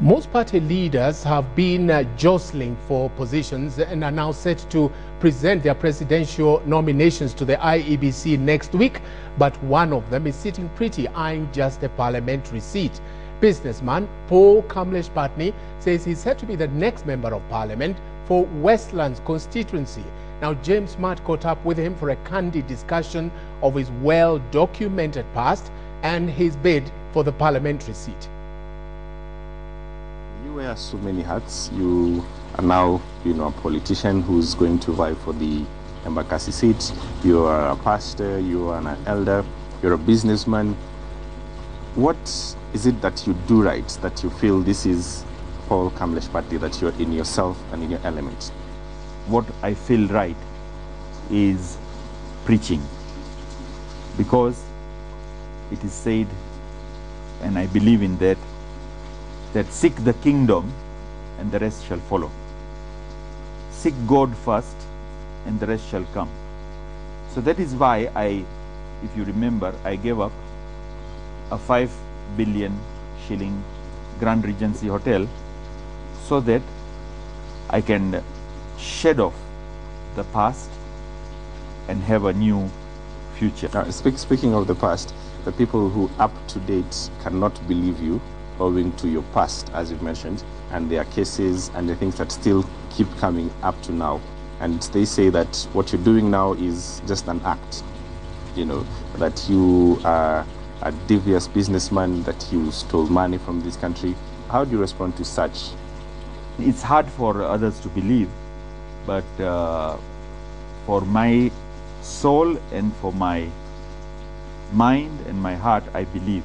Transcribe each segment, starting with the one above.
Most party leaders have been jostling for positions and are now set to present their presidential nominations to the IEBC next week. But one of them is sitting pretty, eyeing just a parliamentary seat. Businessman Paul Kamlesh Pattni says he's set to be the next member of parliament for Westlands constituency. Now, James Matt caught up with him for a candid discussion of his well-documented past and his bid for the parliamentary seat. You wear so many hats. You are now, a politician who's going to vie for the Embakasi seat. You are a pastor, you are an elder, you're a businessman. What is it that you do right, that you feel this is Paul Kamlesh Pattni, that you're in yourself and in your element? What I feel right is preaching, because it is said, and I believe in that seek the kingdom and the rest shall follow. Seek God first and the rest shall come. So that is why if you remember, I gave up a 5 billion shilling Grand Regency hotel so that I can shed off the past and have a new future. Now, speaking of the past, the people who up to date cannot believe you owing to your past, as you've mentioned, and there are cases and the things that still keep coming up to now. And they say that what you're doing now is just an act, that you are a devious businessman, that you stole money from this country. How do you respond to such? It's hard for others to believe, but for my soul and for my mind and my heart, I believe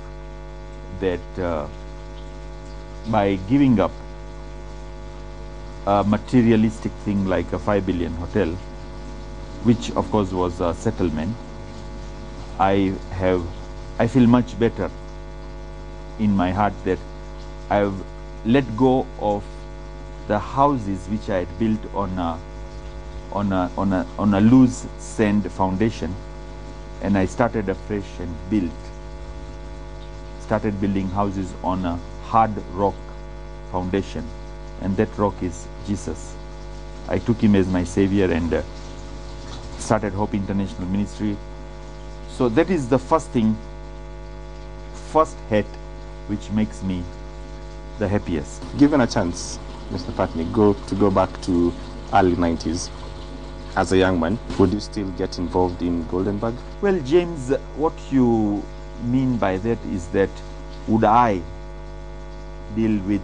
that by giving up a materialistic thing like a 5 billion hotel, which of course was a settlement, I feel much better in my heart that I've let go of the houses which I had built on a loose sand foundation, and I started afresh and started building houses on a hard rock foundation, and that rock is Jesus. I took him as my savior and started Hope International Ministry. So that is the first hat which makes me the happiest. Given a chance, Mr. Pattni, go back to early 90s, as a young man, would you still get involved in Goldenberg? Well, James, what you mean by that is that would I deal with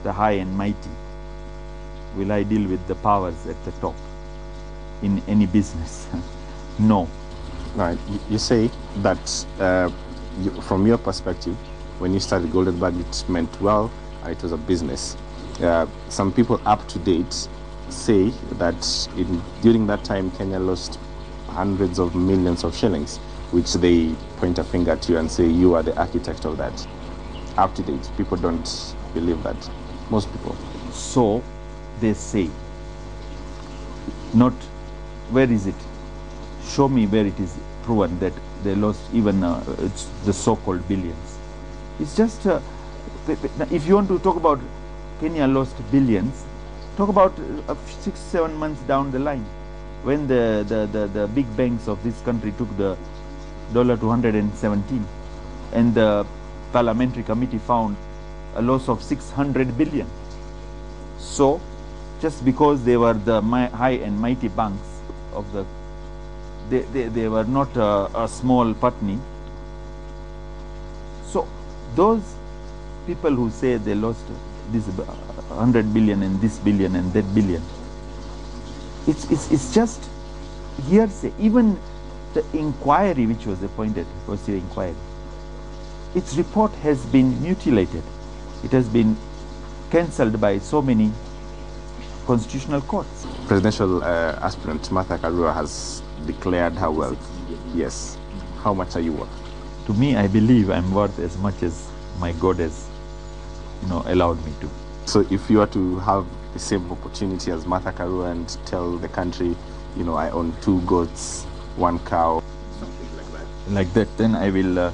the high and mighty? Will I deal with the powers at the top in any business? No. Right. You say that from your perspective, when you started Goldenberg, it meant, well, it was a business. Some people up to date say that during that time, Kenya lost hundreds of millions of shillings, which they point a finger to you and say you are the architect of that. Up to date, people don't believe that. Most people. So they say. Not where is it? Show me where it is proven that they lost even it's the so-called billions. It's just if you want to talk about Kenya lost billions, talk about 6-7 months down the line, when the big banks of this country took the $217, and the parliamentary committee found a loss of 600 billion. So just because they were the high and mighty banks of they were not a small Pattni. So those people who say they lost this 100 billion and this billion and that billion, it's just hearsay. Even the inquiry which was appointed, inquiry, its report has been mutilated. It has been cancelled by so many constitutional courts. Presidential aspirant Martha Karua has declared her wealth. Yes. How much are you worth? To me, I believe I'm worth as much as my God has, allowed me to. So if you are to have the same opportunity as Martha Karua and tell the country, I own 2 goats, 1 cow, something like that. Like that, then I will,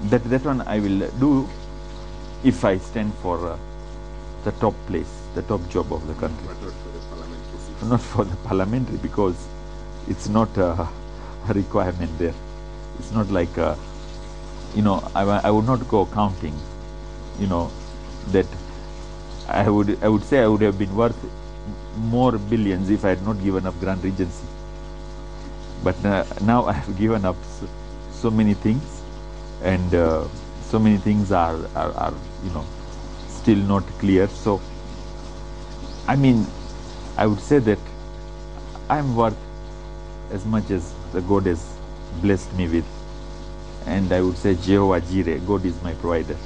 that one I will do if I stand for the top place, the top job of the country. But not for the parliamentary seat. Not for the parliamentary, because it's not a requirement there. It's not like, you know, I would not go counting, you know, that I would say I would have been worth more billions if I had not given up Grand Regency. But now I have given up so many things, and so many things are you know, still not clear. So I mean, I would say that I am worth as much as the God has blessed me with, and I would say Jehovah Jireh, God is my provider.